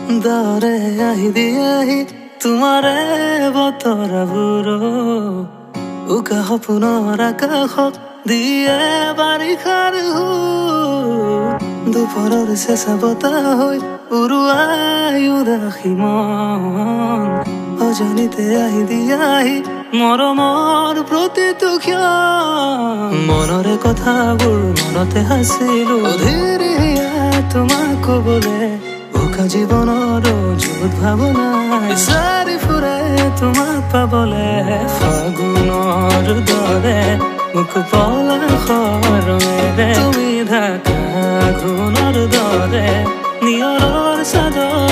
দৰে আহি দিয়েহি তোমাৰে বতৰাবোৰ উকা সপোনৰ আকাশত দিয়ে বাৰিষাৰ দুপৰৰ চেঁচা বতাহ হৈ উৰুৱাই উদাসী মন অজানিতে আহি দিয়াহি মৰমৰ প্ৰতিটো ক্ষণ মনৰে কথাবোৰ মনতে আছিলো ধীৰে তোমাক কবলে বোকা জীৱনৰ য'ত ভাৱনাই চাৰি ফুৰে তোমাক পাবলে ফাগুনৰ দৰে মুখ পলাশৰ ৰঙেৰে তুমি ঢাকা ঘূণৰ দৰে নিয়ৰৰ চাদৰ